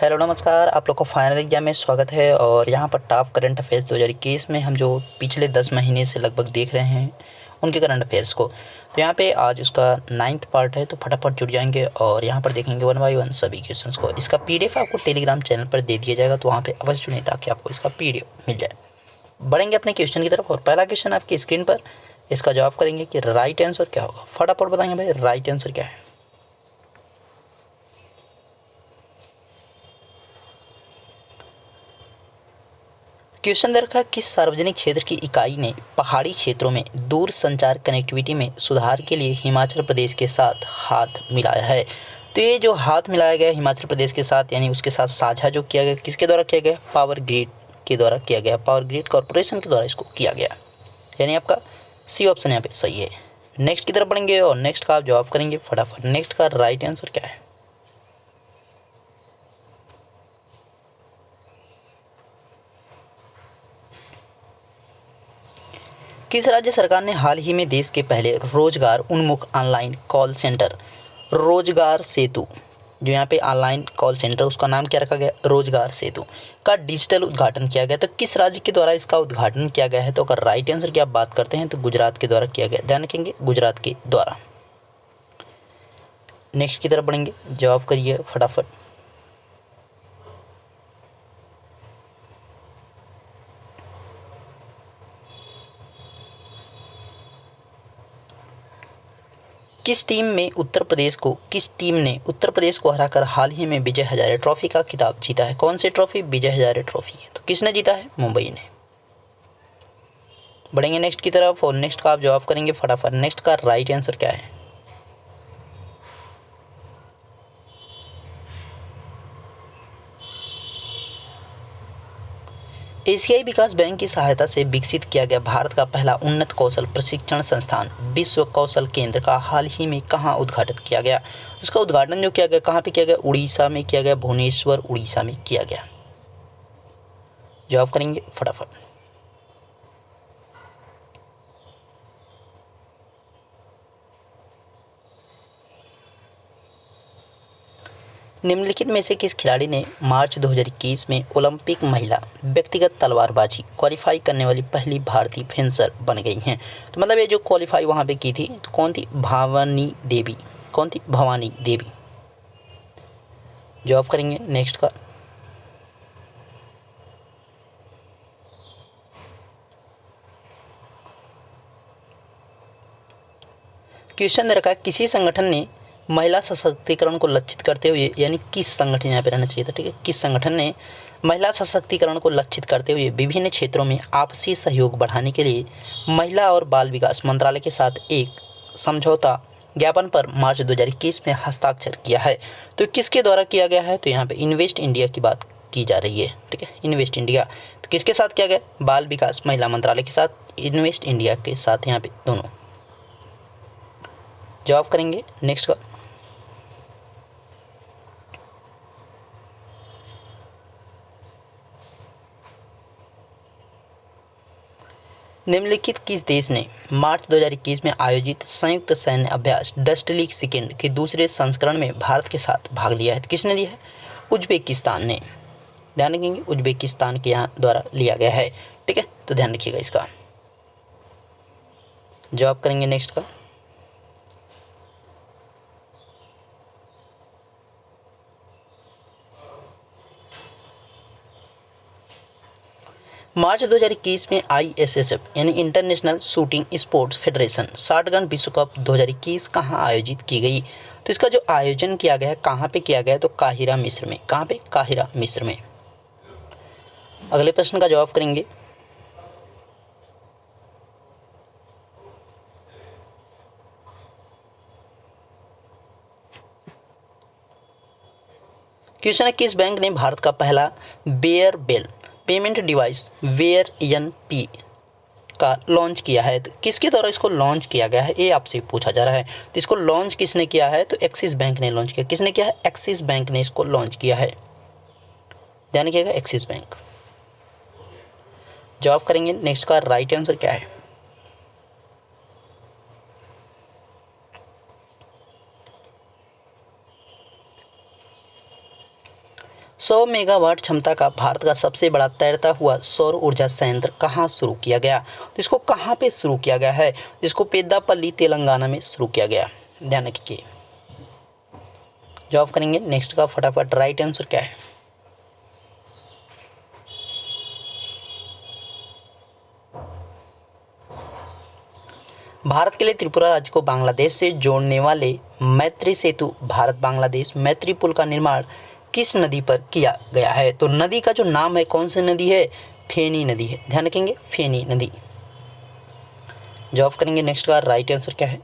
Hello नमस्कार, आप लोग को फाइनल एग्जाम में स्वागत है। और यहाँ पर टॉप करंट अफेयर्स 2021 में हम जो पिछले 10 महीने से लगभग देख रहे हैं उनके करंट अफेयर्स को, तो यहाँ पे आज उसका 9th पार्ट है। तो फटाफट जुड़ जाएंगे और यहाँ पर देखेंगे वन बाय वन सभी क्वेश्चंस को। इसका पीडीएफ आपको टेलीग्राम चैनल पर दे दिया जाएगा, तो वहाँ पर अवश्य जुड़ें ताकि आपको इसका पीडीएफ मिल जाए। बढ़ेंगे अपने क्वेश्चन की तरफ और पहला क्वेश्चन आपकी स्क्रीन पर, इसका जवाब करेंगे कि राइट आंसर क्या होगा। फटाफट बताएंगे भाई राइट आंसर क्या है। क्वेश्चन दे रखा है, किस सार्वजनिक क्षेत्र की इकाई ने पहाड़ी क्षेत्रों में दूर संचार कनेक्टिविटी में सुधार के लिए हिमाचल प्रदेश के साथ हाथ मिलाया है। तो ये जो हाथ मिलाया गया हिमाचल प्रदेश के साथ, यानी उसके साथ साझा जो किया गया, किसके द्वारा किया गया? पावर ग्रिड के द्वारा किया गया, पावर ग्रिड कॉरपोरेशन के द्वारा इसको किया गया। यानी आपका सी ऑप्शन यहाँ पे सही है। नेक्स्ट की तरफ बढ़ेंगे और नेक्स्ट का आप जवाब करेंगे फटाफट। नेक्स्ट का राइट आंसर क्या है? किस राज्य सरकार ने हाल ही में देश के पहले रोजगार उन्मुख ऑनलाइन कॉल सेंटर रोजगार सेतु, जो यहाँ पे ऑनलाइन कॉल सेंटर उसका नाम क्या रखा गया? रोजगार सेतु का डिजिटल उद्घाटन किया गया। तो किस राज्य के द्वारा इसका उद्घाटन किया गया है? तो अगर राइट आंसर की आप बात करते हैं तो गुजरात के द्वारा किया गया। ध्यान रखेंगे, गुजरात के द्वारा। नेक्स्ट की तरफ बढ़ेंगे, जवाब करिए फटाफट। किस टीम ने उत्तर प्रदेश को हराकर हाल ही में विजय हजारे ट्रॉफी का खिताब जीता है? कौन सी ट्रॉफी? विजय हजारे ट्रॉफी। तो किसने जीता है? मुंबई ने। बढ़ेंगे नेक्स्ट की तरफ और नेक्स्ट का आप जवाब करेंगे फटाफट। नेक्स्ट का राइट आंसर क्या है? एशियाई विकास बैंक की सहायता से विकसित किया गया भारत का पहला उन्नत कौशल प्रशिक्षण संस्थान विश्व कौशल केंद्र का हाल ही में कहाँ उद्घाटन किया गया? उसका उद्घाटन जो किया गया कहाँ पे किया गया? उड़ीसा में किया गया, भुवनेश्वर उड़ीसा में किया गया। जवाब करेंगे फटाफट। निम्नलिखित में से किस खिलाड़ी ने मार्च 2021 में ओलंपिक महिला व्यक्तिगत तलवारबाजी क्वालिफाई करने वाली पहली भारतीय फेंसर बन गई हैं? तो मतलब ये जो क्वालिफाई वहाँ पे की थी तो कौन थी? भवानी देवी। कौन थी? भवानी देवी। जवाब करेंगे नेक्स्ट का। क्वेश्चन दे रखा है, किसी संगठन ने महिला सशक्तिकरण को लक्षित करते हुए, यानी किस संगठन यहाँ पे रहना चाहिए था, ठीक है, किस संगठन ने महिला सशक्तिकरण को लक्षित करते हुए विभिन्न क्षेत्रों में आपसी सहयोग बढ़ाने के लिए महिला और बाल विकास मंत्रालय के साथ एक समझौता ज्ञापन पर मार्च 2021 में हस्ताक्षर किया है? तो किसके द्वारा किया गया है? तो यहाँ पे इन्वेस्ट इंडिया की बात की जा रही है, ठीक है, इन्वेस्ट इंडिया। तो किसके साथ किया गया? बाल विकास महिला मंत्रालय के साथ, इन्वेस्ट इंडिया के साथ, यहाँ पे दोनों। जवाब करेंगे नेक्स्ट का। निम्नलिखित किस देश ने मार्च 2021 में आयोजित संयुक्त सैन्य अभ्यास डस्टलीग सेकेंड के दूसरे संस्करण में भारत के साथ भाग लिया है? तो किसने लिया है? उज्बेकिस्तान ने। ध्यान रखेंगे, उज्बेकिस्तान के यहाँ द्वारा लिया गया है, ठीक है, तो ध्यान रखिएगा इसका। जवाब करेंगे नेक्स्ट का। मार्च 2021 में ISSF यानी international shooting sports federation shotgun विश्व कप 2021 कहाँ आयोजित की गई? तो इसका जो आयोजन किया गया है कहाँ पे किया गया है? तो काहिरा मिस्र में। कहाँ पे? काहिरा मिस्र में। अगले प्रश्न का जवाब करेंगे। क्वेश्चन है, किस बैंक ने भारत का पहला बेयर बेल पेमेंट डिवाइस वेयर एनपी का लॉन्च किया है? तो किसके द्वारा इसको लॉन्च किया गया है, ये आपसे पूछा जा रहा है। तो इसको लॉन्च किसने किया है? तो एक्सिस बैंक ने लॉन्च किया। किसने किया है? एक्सिस बैंक ने इसको लॉन्च किया है। ध्यान रखिएगा, एक्सिस बैंक। जवाब करेंगे नेक्स्ट का राइट आंसर क्या है? 100 मेगावाट क्षमता का भारत का सबसे बड़ा तैरता हुआ सौर ऊर्जा संयंत्र कहाँ शुरू किया गया? तो इसको कहाँ पे शुरू किया गया है? इसको पेद्दापल्ली तेलंगाना में शुरू किया गया। ध्यान रखिए। जवाब करेंगे नेक्स्ट का फटाफट। राइट आंसर क्या है? भारत के लिए त्रिपुरा राज्य को बांग्लादेश से जोड़ने वाले मैत्री सेतु भारत बांग्लादेश मैत्री पुल का निर्माण किस नदी पर किया गया है? तो नदी का जो नाम है, कौन सी नदी है? फेनी नदी है। ध्यान रखेंगे, फेनी नदी। जवाब करेंगे नेक्स्ट का। राइट आंसर क्या है?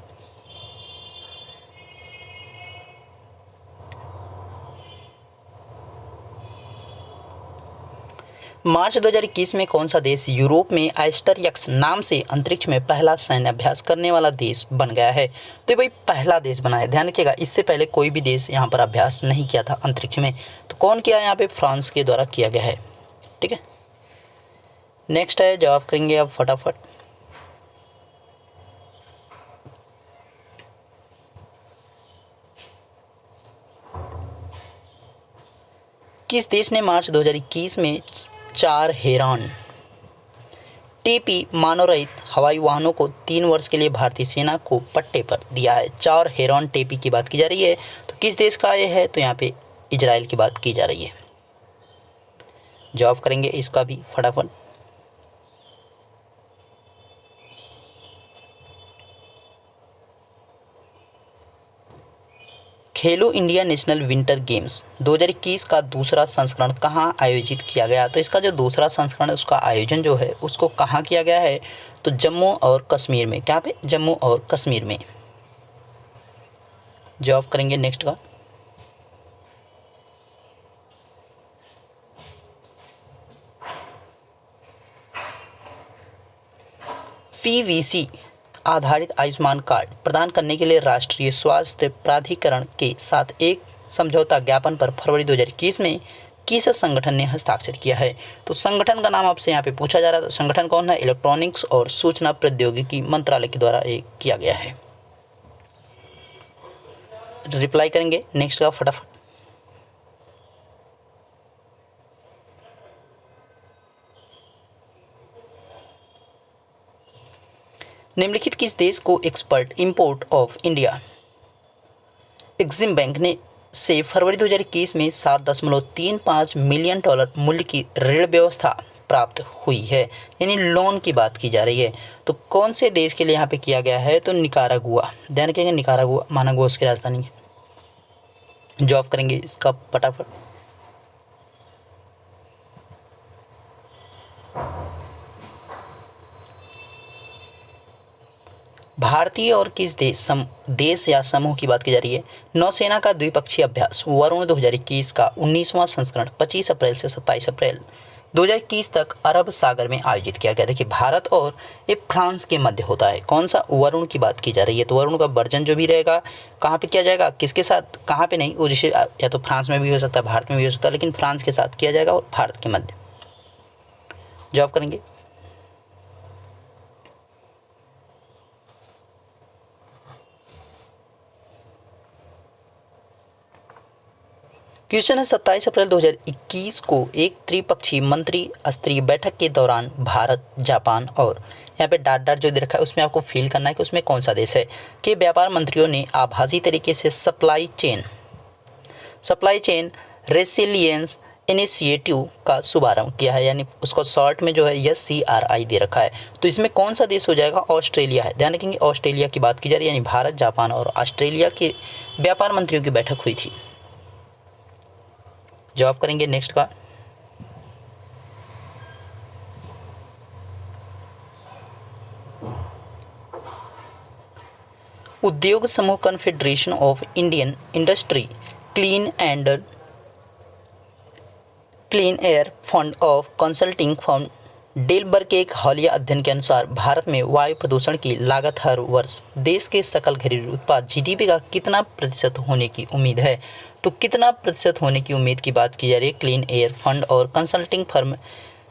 मार्च 2021 में कौन सा देश यूरोप में एस्टरियक्स नाम से अंतरिक्ष में पहला सैन्य अभ्यास करने वाला देश बन गया है? तो भाई पहला देश बना है। ध्यान रखिएगा, इससे पहले कोई भी देश यहाँ पर अभ्यास नहीं किया था अंतरिक्ष में। तो कौन किया है यहाँ पे? फ्रांस के द्वारा किया गया है। ठीक है, नेक्स्ट है, जवाब करेंगे अब फटाफट। किस देश ने मार्च 2021 में 4 हेरॉन टीपी मानवरहित हवाई वाहनों को 3 वर्ष के लिए भारतीय सेना को पट्टे पर दिया है? 4 हेरॉन टीपी की बात की जा रही है। तो किस देश का ये है? तो यहाँ पे इजराइल की बात की जा रही है। जवाब करेंगे इसका भी फटाफट। खेलो इंडिया नेशनल विंटर गेम्स 2021 का दूसरा संस्करण कहाँ आयोजित किया गया? तो इसका जो दूसरा संस्करण है उसका आयोजन जो है उसको कहाँ किया गया है? तो जम्मू और कश्मीर में। क्या पे? जम्मू और कश्मीर में। जवाब करेंगे नेक्स्ट का। पीवीसी आधारित आयुष्मान कार्ड प्रदान करने के लिए राष्ट्रीय स्वास्थ्य प्राधिकरण के साथ एक समझौता ज्ञापन पर फरवरी 2021 में किस संगठन ने हस्ताक्षर किया है? तो संगठन का नाम आपसे यहाँ पे पूछा जा रहा है। तो संगठन कौन है? इलेक्ट्रॉनिक्स और सूचना प्रौद्योगिकी मंत्रालय के द्वारा एक किया गया है। रिप्लाई करेंगे नेक्स्ट का फटाफट। निम्नलिखित किस देश को expert import of India EXIM bank ने से फरवरी 2021 में $7.35 मिलियन मूल्य की ऋण व्यवस्था प्राप्त हुई है? यानी लोन की बात की जा रही है। तो कौन से देश के लिए यहाँ पे किया गया है? तो निकारागुआ। ध्यान रखिएगा, निकारागुआ मानागुआ उसकी राजधानी है। जवाब करेंगे इसका फटाफट। भारतीय और किस देश या समूह की बात की जा रही है? नौसेना का द्विपक्षीय अभ्यास वरुण 2021 का 19वां संस्करण 25 अप्रैल से 27 अप्रैल 2021 तक अरब सागर में आयोजित किया गया। देखिए, भारत और ये फ्रांस के मध्य होता है। कौन सा? वरुण की बात की जा रही है। तो वरुण का वर्जन जो भी रहेगा कहाँ पे किया जाएगा? किसके साथ? कहाँ पे नहीं, वो जैसे या तो फ्रांस में भी हो सकता है, भारत में भी हो सकता है, लेकिन फ्रांस के साथ किया जाएगा और भारत के मध्य। जवाब करेंगे। क्वेश्चन है 27 अप्रैल 2021 को एक त्रिपक्षीय मंत्री स्तरीय बैठक के दौरान भारत, जापान और यहाँ पे डॉट डॉट जो दे रखा है उसमें आपको फील करना है कि उसमें कौन सा देश है कि व्यापार मंत्रियों ने आभासी तरीके से सप्लाई चेन रेसिलियंस इनिशिएटिव का शुभारंभ किया है। यानी उसको शॉर्ट में जो है SCRI दे रखा है। तो इसमें कौन सा देश हो जाएगा? ऑस्ट्रेलिया है। ध्यान रखेंगे, ऑस्ट्रेलिया की बात की जा रही है। यानी भारत, जापान और ऑस्ट्रेलिया के व्यापार मंत्रियों की बैठक हुई थी। जवाब करेंगे नेक्स्ट का। उद्योग समूह Confederation of Indian Industry clean air fund of consulting firm Dalberg के एक हालिया अध्ययन के अनुसार भारत में वायु प्रदूषण की लागत हर वर्ष देश के सकल घरेलू उत्पाद GDP का कितना प्रतिशत होने की उम्मीद है? तो कितना प्रतिशत होने की उम्मीद की बात की जा रही है? क्लीन एयर फंड और कंसल्टिंग फर्म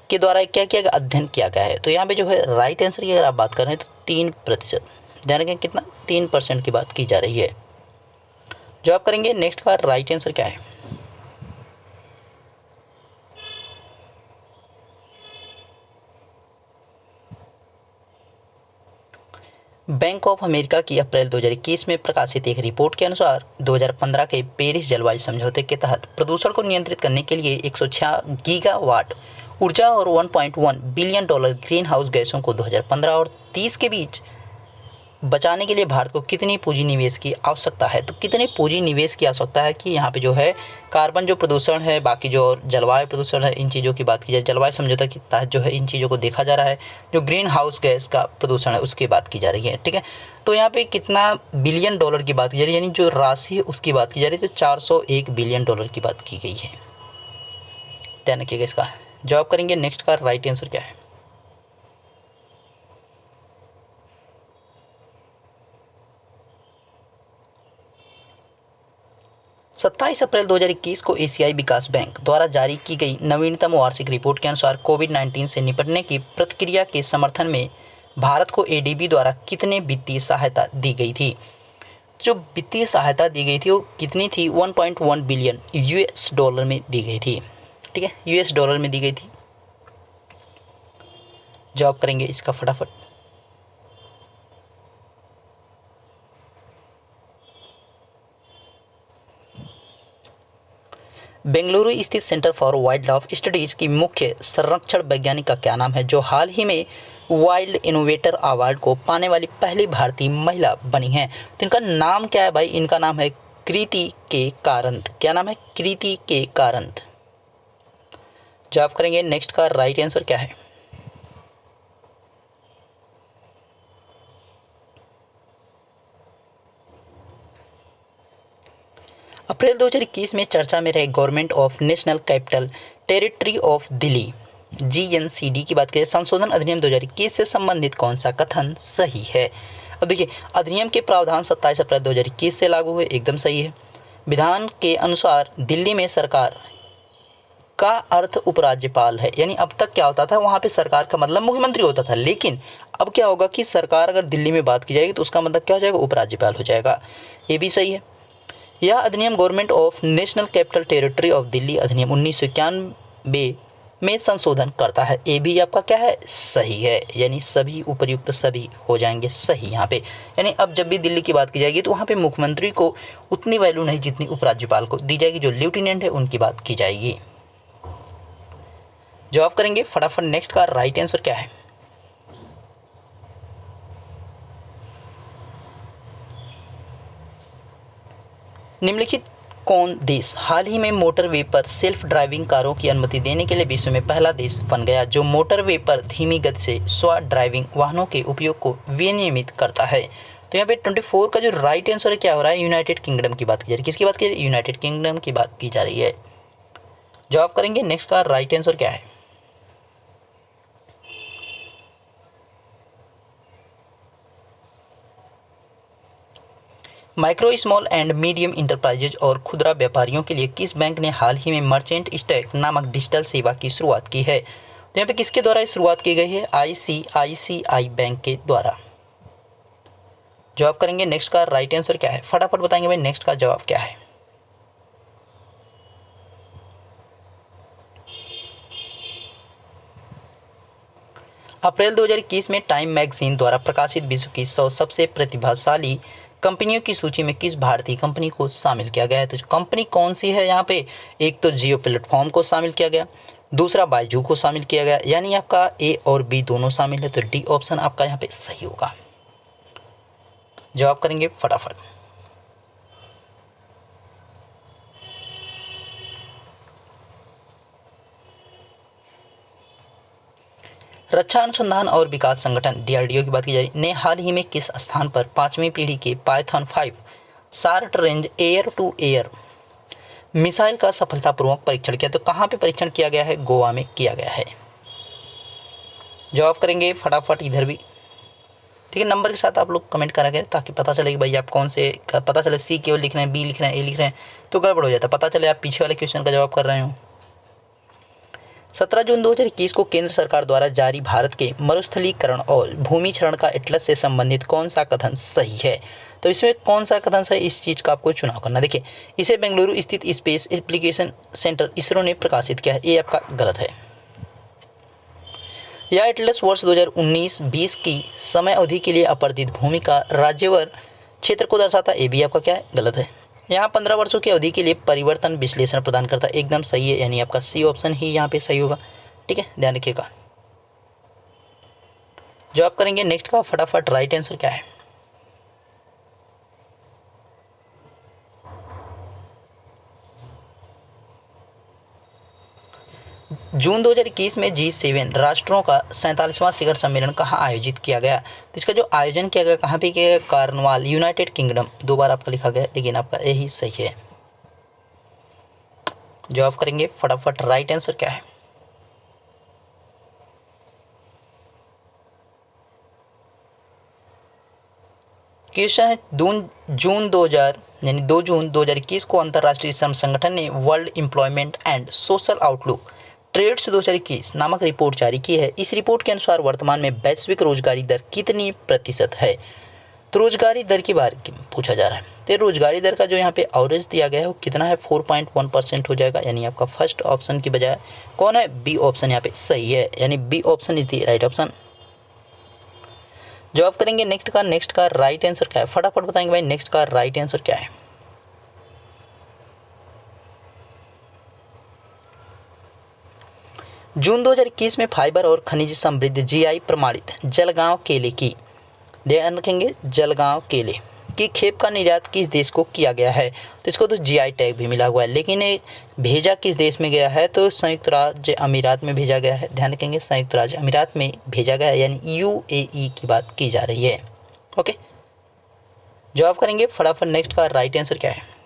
के द्वारा क्या किया गया? अध्ययन किया गया है। तो यहाँ पे जो है राइट आंसर की अगर आप बात कर रहे हैं तो 3%। ध्यान रखें, कितना? 3% की बात की जा रही है। जवाब करेंगे नेक्स्ट का। राइट आंसर क्या है? बैंक ऑफ अमेरिका की अप्रैल 2021 में प्रकाशित एक रिपोर्ट के अनुसार 2015 के पेरिस जलवायु समझौते के तहत प्रदूषण को नियंत्रित करने के लिए 106 गीगावाट ऊर्जा और $1.1 बिलियन ग्रीन हाउस गैसों को 2015 और 30 के बीच बचाने के लिए भारत को कितनी पूंजी निवेश की आवश्यकता है। तो कितने पूंजी निवेश की आवश्यकता है कि यहाँ पे जो है कार्बन जो प्रदूषण है, बाकी जो जलवायु प्रदूषण है, इन चीज़ों की बात की जाए, जलवायु समझौता के तहत जो है इन चीज़ों को देखा जा रहा है, जो ग्रीन हाउस गैस का प्रदूषण है उसकी बात की जा रही है। ठीक है, तो यहाँ पे कितना बिलियन डॉलर की बात की जा रही है, यानी जो राशि है उसकी बात की जा रही है, तो 401 बिलियन डॉलर की बात की गई है। ध्यान रखिएगा, इसका जवाब करेंगे। नेक्स्ट का राइट आंसर क्या है? 27 अप्रैल 2021 को एशियाई विकास बैंक द्वारा जारी की गई नवीनतम वार्षिक रिपोर्ट के अनुसार कोविड-19 से निपटने की प्रतिक्रिया के समर्थन में भारत को एडीबी द्वारा कितने वित्तीय सहायता दी गई थी। जो वित्तीय सहायता दी गई थी वो कितनी थी? 1.1 बिलियन यूएस डॉलर में दी गई थी। ठीक है, यूएस डॉलर में दी गई थी। जवाब करेंगे इसका फटाफट। बेंगलुरु स्थित centre for wild life studies की मुख्य संरक्षण वैज्ञानिक का क्या नाम है, जो हाल ही में वाइल्ड इनोवेटर अवार्ड को पाने वाली पहली भारतीय महिला बनी हैं? तो इनका नाम क्या है भाई? इनका नाम है कृति के कारंत। क्या नाम है? कृति के कारंत। जवाब करेंगे। नेक्स्ट का राइट आंसर क्या है? अप्रैल 2021 में चर्चा में रहे Government of National Capital Territory of Delhi GNCD की बात करें, संशोधन अधिनियम 2021 से संबंधित कौन सा कथन सही है? अब देखिए, अधिनियम के प्रावधान 27 अप्रैल 2021 से लागू हुए, एकदम सही है। विधान के अनुसार दिल्ली में सरकार का अर्थ उपराज्यपाल है, यानी अब तक क्या होता था, वहाँ पे सरकार का मतलब मुख्यमंत्री होता था, लेकिन अब क्या होगा कि सरकार अगर दिल्ली में बात की जाएगी तो उसका मतलब क्या हो जाएगा? उपराज्यपाल हो जाएगा। ये भी सही है। यह अधिनियम government of National Capital Territory of Delhi अधिनियम 1991 में संशोधन करता है। ये भी आपका क्या है? सही है, यानी सभी उपर्युक्त सभी हो जाएंगे सही यहाँ पे। यानी अब जब भी दिल्ली की बात की जाएगी तो वहाँ पे मुख्यमंत्री को उतनी वैल्यू नहीं जितनी उपराज्यपाल को दी जाएगी, जो लेफ्टिनेंट है उनकी बात की जाएगी। जवाब करेंगे फटाफट। नेक्स्ट का राइट आंसर क्या है? निम्नलिखित कौन देश हाल ही में मोटरवे पर सेल्फ ड्राइविंग कारों की अनुमति देने के लिए विश्व में पहला देश बन गया, जो मोटरवे पर धीमी गति से स्व ड्राइविंग वाहनों के उपयोग को विनियमित करता है? तो यहाँ पे 24 का जो राइट आंसर है क्या हो रहा है? यूनाइटेड किंगडम की बात की जा रही है। किसकी बात की जा रही है? यूनाइटेड किंगडम की बात की जा रही है। जवाब करेंगे। नेक्स्ट का राइट आंसर क्या है? Micro small and medium enterprises और खुदरा व्यापारियों के लिए किस बैंक ने हाल ही में मर्चेंट स्टैक नामक डिजिटल सेवा की शुरुआत की है? तो यहाँ पे किसके द्वारा शुरुआत की गई है? आईसीआईसीआई बैंक के द्वारा। जवाब करेंगे। नेक्स्ट का राइट आंसर क्या है? फटाफट बताएंगे भाई, नेक्स्ट का जवाब क्या है? अप्रैल 2021 में टाइम मैगजीन द्वारा प्रकाशित विश्व की 100 सबसे प्रतिभाशाली कंपनियों की सूची में किस भारतीय कंपनी को शामिल किया गया है? तो कंपनी कौन सी है यहाँ पे? एक तो जियो प्लेटफॉर्म को शामिल किया गया, दूसरा बायजू को शामिल किया गया, यानी आपका ए और बी दोनों शामिल है, तो डी ऑप्शन आपका यहाँ पे सही होगा। जवाब करेंगे फटाफट। रक्षा अनुसंधान और विकास संगठन डीआरडीओ की बात की जा रही ने हाल ही में किस स्थान पर 5वीं पीढ़ी के Python 5 short range air to air missile का सफलतापूर्वक परीक्षण किया? तो कहाँ पे परीक्षण किया गया है? गोवा में किया गया है। जवाब करेंगे फटाफट इधर भी। ठीक है, नंबर के साथ आप लोग कमेंट करेंगे ताकि पता चले कि भाई आप कौन से, पता चले सी केवल लिख रहे हैं, बी लिख रहे हैं, ए लिख रहे हैं तो गड़बड़ हो जाता है, पता चले आप पीछे वाले क्वेश्चन का जवाब कर रहे हो। 17 जून 2021 को केंद्र सरकार द्वारा जारी भारत के मरुस्थलीकरण और भूमि क्षरण का एटलस से संबंधित कौन सा कथन सही है? तो इसमें कौन सा कथन सही, इस चीज़ का आपको चुनाव करना। देखिए, इसे बेंगलुरु स्थित स्पेस एप्लीकेशन सेंटर इसरो ने प्रकाशित किया है, ये आपका गलत है। यह एटलस वर्ष 2019-20 की समय अवधि के लिए अपरदित भूमि का राज्यवर क्षेत्र को दर्शाता है। ये भी आपका क्या है, गलत है। यहाँ 15 वर्षों की अवधि के लिए परिवर्तन विश्लेषण प्रदान करता है, एकदम सही है, यानी आपका सी ऑप्शन ही यहाँ पे सही होगा। ठीक है, ध्यान रखिएगा। जवाब करेंगे नेक्स्ट का फटाफट, राइट आंसर क्या है? जून 2021 में G7 राष्ट्रों का 47वां शिखर सम्मेलन कहाँ आयोजित किया गया? तो इसका जो आयोजन किया गया कहाँ पे किया गया? Cornwall, United kingdom. दो बार आपका लिखा गया, लेकिन आपका यही सही है। जवाब करेंगे फटाफट, राइट आंसर क्या है? क्वेश्चन है, 2 जून 2021 को अंतर्राष्ट्रीय श्रम संगठन ने world employment and social outlook trends 2021 नामक रिपोर्ट जारी की है। इस रिपोर्ट के अनुसार वर्तमान में वैश्विक रोजगारी दर कितनी प्रतिशत है? तो रोजगारी दर की बात पूछा जा रहा है। तो रोजगारी दर का जो यहाँ पे एवरेज दिया गया है वो कितना है? 4.1% हो जाएगा, यानी आपका फर्स्ट ऑप्शन की बजाय कौन है? बी ऑप्शन यहाँ पे सही है, यानी B option is the right option. जवाब करेंगे नेक्स्ट का राइट आंसर क्या है? फटाफट बताएंगे भाई, नेक्स्ट का राइट आंसर क्या है? जून 2021 में फाइबर और खनिज समृद्ध जीआई प्रमाणित जलगांव केले की, ध्यान रखेंगे, जलगांव केले की खेप का निर्यात किस देश को किया गया है? तो इसको तो जीआई टैग भी मिला हुआ है, लेकिन ये भेजा किस देश में गया है? तो संयुक्त राज्य अमीरात में भेजा गया है। ध्यान रखेंगे, संयुक्त राज्य अमीरात में भेजा गया है, यानी यूएई की बात की जा रही है। ओके, जवाब करेंगे फटाफट, नेक्स्ट का राइट आंसर क्या है?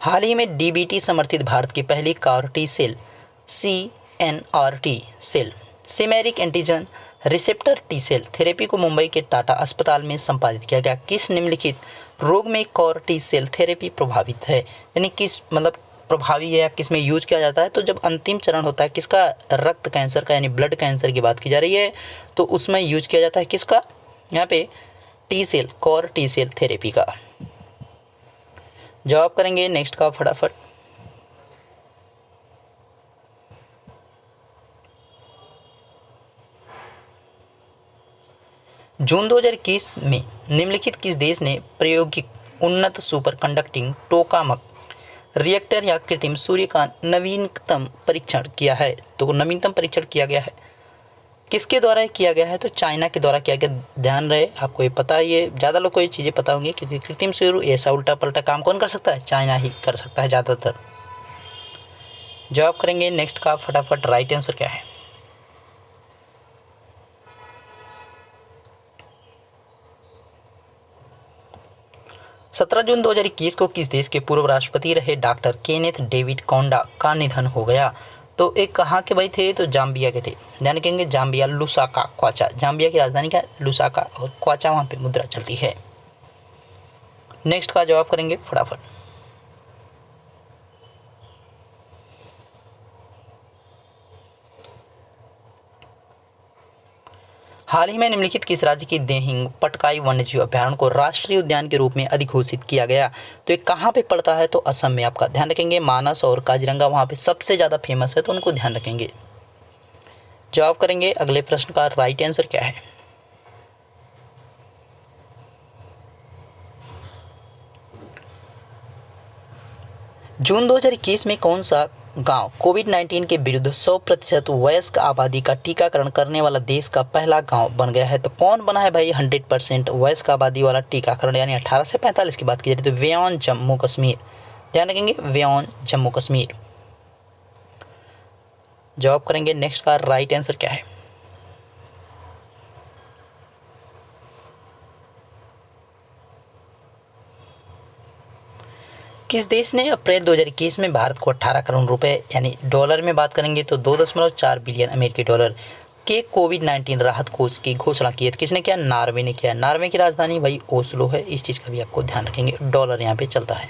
हाल ही में डीबीटी समर्थित भारत की पहली CAR T cell CNRT cell, chimeric antigen receptor T cell therapy को मुंबई के टाटा अस्पताल में संपादित किया गया। किस निम्नलिखित रोग में कार टी सेल थेरेपी प्रभावित है? यानी किस प्रभावी है या किस में यूज किया जाता है? तो जब अंतिम चरण होता है किसका? रक्त कैंसर का, यानी ब्लड कैंसर की बात की जा रही है, तो उसमें यूज किया जाता है किसका? यहाँ पे T cell, CAR T cell therapy का। जवाब करेंगे नेक्स्ट का फटाफट। जून 2021 में निम्नलिखित किस देश ने प्रायोगिक उन्नत सुपर कंडक्टिंग टोकामक रिएक्टर या कृत्रिम सूर्य का नवीनतम परीक्षण किया है? तो नवीनतम परीक्षण किया गया है किसके द्वारा किया गया है? तो चाइना के द्वारा किया गया। ध्यान रहे, आपको ये पता है, ये ज़्यादा लोग को ये चीज़ें पता होंगी, क्योंकि कृत्रिम सूर्य ऐसा उल्टा पलटा काम कौन कर सकता है? चाइना ही कर सकता है ज़्यादातर। जवाब करेंगे नेक्स्ट का फटाफट, राइट आंसर क्या है? सत्रह जून 2021 को किस देश के पूर्व राष्ट्रपति रहे डॉक्टर केनेथ डेविड कौंडा का निधन हो गया? तो एक कहाँ के भाई थे? तो जाम्बिया के थे। ध्यान रखेंगे, जाम्बिया, लुसाका, क्वाचा। जाम्बिया की राजधानी क्या है? लुसाका, और क्वाचा वहाँ पे मुद्रा चलती है। नेक्स्ट का जवाब करेंगे फटाफट। हाल ही में निम्नलिखित किस राज्य की देहिंग पटकाई वन्यजीव अभ्यारण्य को राष्ट्रीय उद्यान के रूप में अधिघोषित किया गया? तो ये कहाँ पे पड़ता है? तो असम में आपका। ध्यान रखेंगे, मानस और काजीरंगा वहाँ पे सबसे ज़्यादा फेमस है, तो उनको ध्यान रखेंगे। जवाब करेंगे अगले प्रश्न का, राइट आंसर क्या है? जून 2021 में कौन सा गांव कोविड-19 के विरुद्ध 100% वयस्क आबादी का टीकाकरण करने वाला देश का पहला गांव बन गया है? तो कौन बना है भाई 100% वयस्क आबादी वाला टीकाकरण, यानी 18 से 45 की बात की जाती है तो व्योन जम्मू कश्मीर। ध्यान रखेंगे, व्योन जम्मू कश्मीर। जवाब करेंगे नेक्स्ट का, राइट आंसर क्या है? किस देश ने अप्रैल 2021 में भारत को 18 करोड़ रुपए, यानी डॉलर में बात करेंगे तो 2.4 बिलियन अमेरिकी डॉलर के कोविड-19 राहत कोष की घोषणा की है? किसने किया? नॉर्वे ने किया। नॉर्वे की राजधानी भाई ओस्लो है, इस चीज़ का भी आपको ध्यान रखेंगे, डॉलर यहाँ पे चलता है।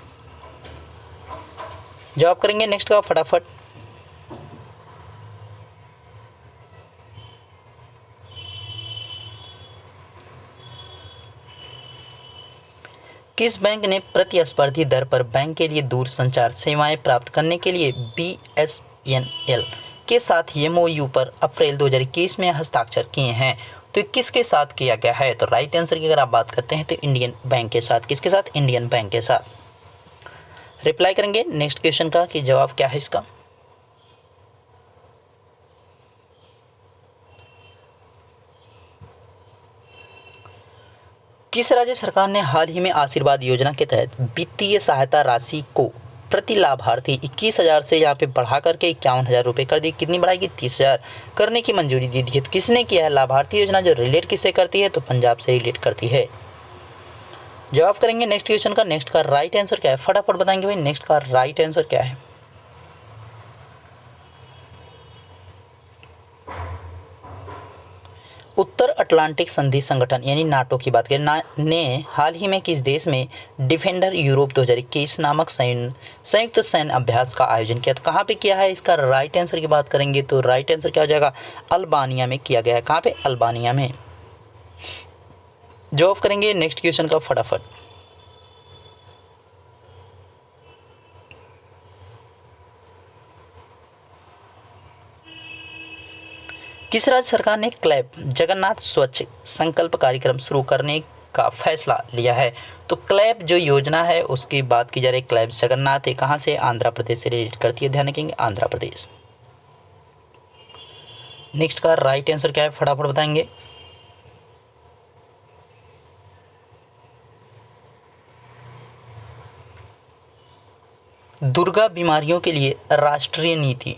जवाब करेंगे नेक्स्ट का फटाफट। किस बैंक ने प्रतिस्पर्धी दर पर बैंक के लिए दूरसंचार सेवाएं प्राप्त करने के लिए BSNL के साथ MOU पर अप्रैल 2021 में हस्ताक्षर किए हैं? तो किसके साथ किया गया है? तो राइट आंसर की अगर आप बात करते हैं तो इंडियन बैंक के साथ। किसके साथ? इंडियन बैंक के साथ। रिप्लाई करेंगे नेक्स्ट क्वेश्चन का कि जवाब क्या है इसका। किस राज्य सरकार ने हाल ही में आशीर्वाद योजना के तहत वित्तीय सहायता राशि को प्रति लाभार्थी 21,000 से यहाँ पे बढ़ा करके 51,000 रुपये कर दी? कितनी बढ़ाएगी? 30,000 करने की मंजूरी दी थी। तो किसने किया है? लाभार्थी योजना जो रिलेट किससे करती है? तो पंजाब से रिलेट करती है। जवाब करेंगे नेक्स्ट क्वेश्चन का। नेक्स्ट का राइट आंसर क्या है? फटाफट बताएंगे भाई, नेक्स्ट का राइट आंसर क्या है। उत्तर अटलांटिक संधि संगठन यानी नाटो की बात करें ने हाल ही में किस देश में डिफेंडर यूरोप 2021 नामक संयुक्त सैन्य अभ्यास का आयोजन किया? तो कहाँ पे किया है? इसका राइट आंसर की बात करेंगे तो राइट आंसर क्या हो जाएगा? अल्बानिया में किया गया है। कहाँ पे? अल्बानिया में। जवाब करेंगे नेक्स्ट क्वेश्चन का फटाफट। किस राज्य सरकार ने क्लैब जगन्नाथ स्वच्छ संकल्प कार्यक्रम शुरू करने का फैसला लिया है? तो क्लैब जो योजना है उसकी बात की जा रही है। क्लैब जगन्नाथ है कहाँ से? आंध्र प्रदेश से रिलेट करती है। ध्यान रखेंगे आंध्र प्रदेश। नेक्स्ट का राइट आंसर क्या है? फटाफट बताएंगे। दुर्गा बीमारियों के लिए राष्ट्रीय नीति,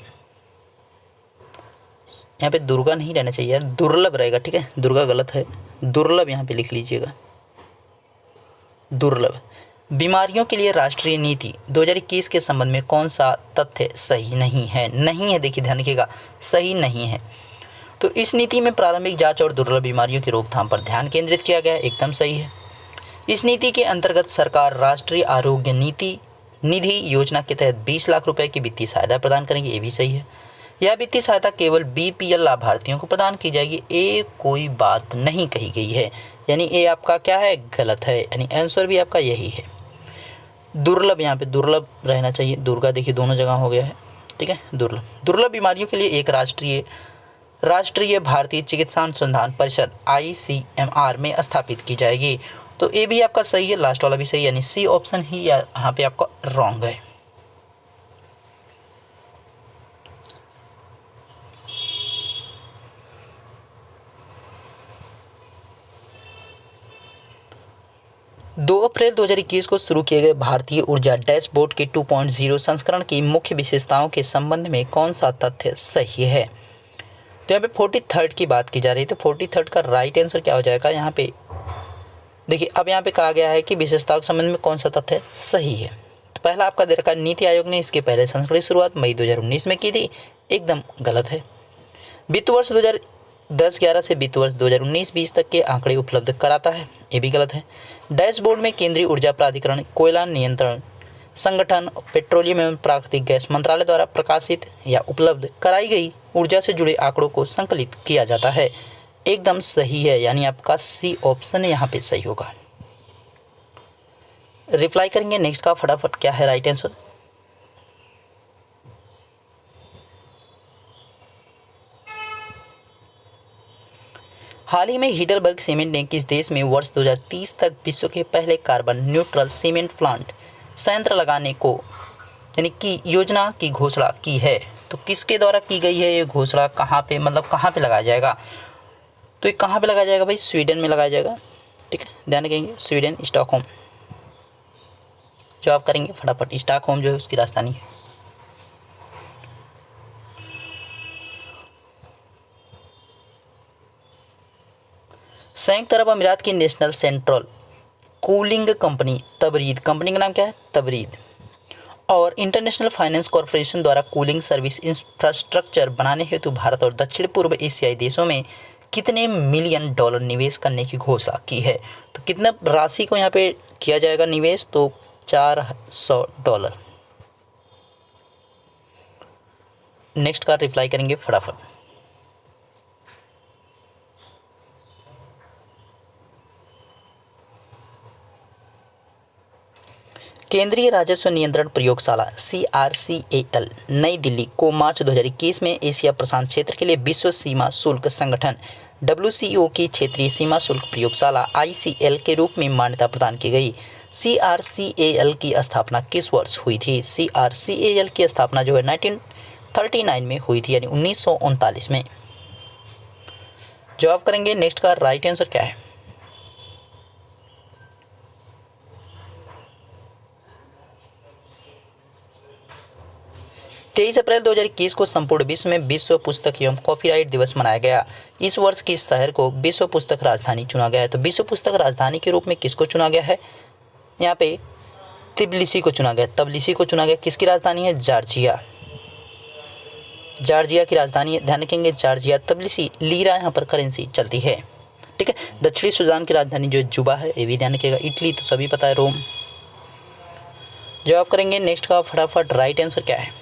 यहाँ पे दुर्गा नहीं रहना चाहिए यार, दुर्लभ रहेगा। ठीक है, दुर्गा गलत है, दुर्लभ यहाँ पे लिख लीजिएगा। दुर्लभ बीमारियों के लिए राष्ट्रीय नीति 2021 के संबंध में कौन सा तथ्य सही नहीं है? नहीं है, देखिए ध्यान रखिएगा, सही नहीं है। तो इस नीति में प्रारंभिक जांच और दुर्लभ बीमारियों की रोकथाम पर ध्यान केंद्रित किया गया है, एकदम सही है। इस नीति के अंतर्गत सरकार राष्ट्रीय आरोग्य नीति निधि योजना के तहत 20 लाख रुपए की वित्तीय सहायता प्रदान करेंगे, ये भी सही है। यह वित्तीय सहायता केवल BPL लाभार्थियों को प्रदान की जाएगी, ए कोई बात नहीं कही गई है, यानी ए आपका क्या है? गलत है, यानी आंसर भी आपका यही है। दुर्लभ, यहाँ पे दुर्लभ रहना चाहिए, दुर्गा देखिए दोनों जगह हो गया है। ठीक है, दुर्लभ बीमारियों के लिए एक राष्ट्रीय भारतीय चिकित्सा अनुसंधान परिषद ICMR में स्थापित की जाएगी। तो ए भी आपका सही है, लास्ट वाला भी सही, यानी सी ऑप्शन ही यहाँ पे आपका रॉन्ग है। दो अप्रैल 2021 को शुरू किए गए भारतीय ऊर्जा डैशबोर्ड के 2.0 संस्करण की मुख्य विशेषताओं के संबंध में कौन सा तथ्य सही है? तो यहाँ पे 43rd की बात की जा रही है, तो 43rd का राइट आंसर क्या हो जाएगा? यहाँ पे देखिए, अब यहाँ पे कहा गया है कि विशेषताओं के संबंध में कौन सा तथ्य सही है। तो पहला आपका दे रखा, नीति आयोग ने इसके पहले संस्करण की शुरुआत मई 2019 में की थी, एकदम गलत है। वित्त वर्ष 2010-11 से वित्त वर्ष 2019-20 तक के आंकड़े उपलब्ध कराता है, ये भी गलत है। डैशबोर्ड में केंद्रीय ऊर्जा प्राधिकरण, कोयला नियंत्रण संगठन, पेट्रोलियम एवं प्राकृतिक गैस मंत्रालय द्वारा प्रकाशित या उपलब्ध कराई गई ऊर्जा से जुड़े आंकड़ों को संकलित किया जाता है, एकदम सही है, यानी आपका सी ऑप्शन यहाँ पे सही होगा। रिप्लाई करेंगे नेक्स्ट का फटाफट, क्या है राइट आंसर? हाल ही में हिडलबर्ग सीमेंट ने किस देश में वर्ष 2030 तक विश्व के पहले कार्बन न्यूट्रल सीमेंट प्लांट संयंत्र लगाने को यानी कि योजना की घोषणा की है? तो किसके द्वारा की गई है ये घोषणा? कहाँ पे, मतलब कहाँ पे लगाया जाएगा? तो ये कहाँ पे लगाया जाएगा भाई? स्वीडन में लगाया जाएगा। ठीक है, ध्यान रखेंगे, स्वीडन, स्टॉकहोम। जवाब करेंगे फटाफट, स्टॉकहोम जो है उसकी राजधानी है। संयुक्त अरब अमीरात की National Central Cooling Company Tabreed, company का नाम क्या है? तबरीद, और इंटरनेशनल फाइनेंस कॉरपोरेशन द्वारा कूलिंग सर्विस इंफ्रास्ट्रक्चर बनाने हेतु भारत और दक्षिण पूर्व एशियाई देशों में कितने मिलियन डॉलर निवेश करने की घोषणा की है? तो कितना राशि को यहाँ पे किया जाएगा निवेश? तो $400। नेक्स्ट का रिप्लाई करेंगे फटाफट। केंद्रीय राजस्व नियंत्रण प्रयोगशाला CRCAL नई दिल्ली को मार्च 2021 में एशिया प्रशांत क्षेत्र के लिए विश्व सीमा शुल्क संगठन WCO की क्षेत्रीय सीमा शुल्क प्रयोगशाला ICL के रूप में मान्यता प्रदान की गई। CRCAL की स्थापना किस वर्ष हुई थी? CRCAL की स्थापना जो है 1939 में हुई थी, यानी 1939 में। जवाब करेंगे नेक्स्ट का राइट आंसर क्या है? 23 अप्रैल 2021 को संपूर्ण विश्व में विश्व पुस्तक एवं कॉपीराइट दिवस मनाया गया। इस वर्ष किस शहर को विश्व पुस्तक राजधानी चुना गया है? तो विश्व पुस्तक राजधानी के रूप में किसको चुना गया है? यहाँ पे तिब्लिसी को चुना गया। तबलिसी को चुना गया। किसकी राजधानी है? जॉर्जिया। जॉर्जिया की राजधानी है, ध्यान रखेंगे जॉर्जिया। तबलिसी लीरा यहाँ पर करेंसी चलती है, ठीक है। दक्षिणी सूडान की राजधानी जो जुबा है, ये भी ध्यान रखिएगा। इटली तो सभी पता है, रोम। जवाब करेंगे नेक्स्ट का फटाफट, राइट आंसर क्या है?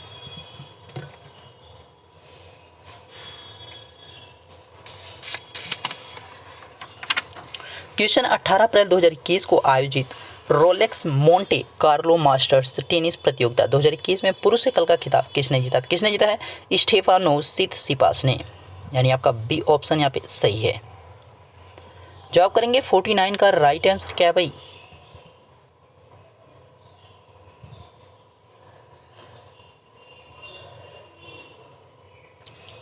क्वेश्चन 18 अप्रैल 2021 को आयोजित Rolex Monte Carlo masters tennis प्रतियोगिता 2021 में पुरुष एकल का खिताब किसने जीता? किसने जीता है? स्टेफानोस सिटसिपास ने, यानी आपका बी ऑप्शन यहाँ पे सही है। जवाब करेंगे 49 का राइट आंसर क्या है भाई?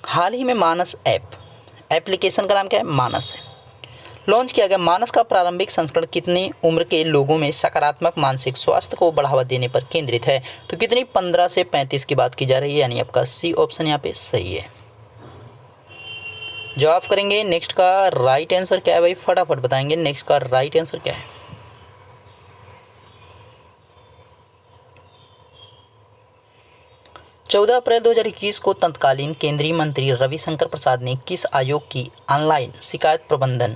हाल ही में मानस एप्लीकेशन का नाम क्या है? मानस है, लॉन्च किया गया। मानस का प्रारंभिक संस्करण कितनी उम्र के लोगों में सकारात्मक मानसिक स्वास्थ्य को बढ़ावा देने पर केंद्रित है? तो कितनी? 15 से 35 की बात की जा रही है, यानी आपका सी ऑप्शन यहाँ पे सही है। जवाब करेंगे नेक्स्ट का राइट आंसर क्या है भाई? फटाफट बताएंगे नेक्स्ट का राइट आंसर क्या है? चौदह अप्रैल 2021 को तत्कालीन केंद्रीय मंत्री रविशंकर प्रसाद ने किस आयोग की ऑनलाइन शिकायत प्रबंधन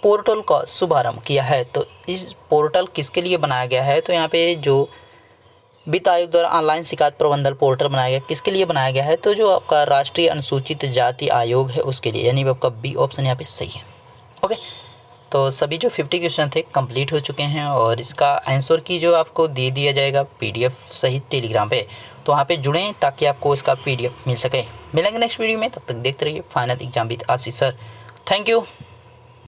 पोर्टल का शुभारंभ किया है? तो इस पोर्टल किसके लिए बनाया गया है? तो यहाँ पे जो वित्त आयोग द्वारा ऑनलाइन शिकायत प्रबंधन पोर्टल बनाया गया, किसके लिए बनाया गया है? तो जो आपका राष्ट्रीय अनुसूचित जाति आयोग है उसके लिए, यानी आपका बी ऑप्शन यहाँ पे सही है। ओके, तो सभी जो 50 क्वेश्चन थे कंप्लीट हो चुके हैं और इसका आंसर की जो आपको दे दिया जाएगा PDF सहित टेलीग्राम पे, तो वहाँ पे जुड़ें ताकि आपको इसका PDF मिल सके। मिलेंगे नेक्स्ट वीडियो में, तब तक देखते रहिए final exam with Ashish sir. Thank you.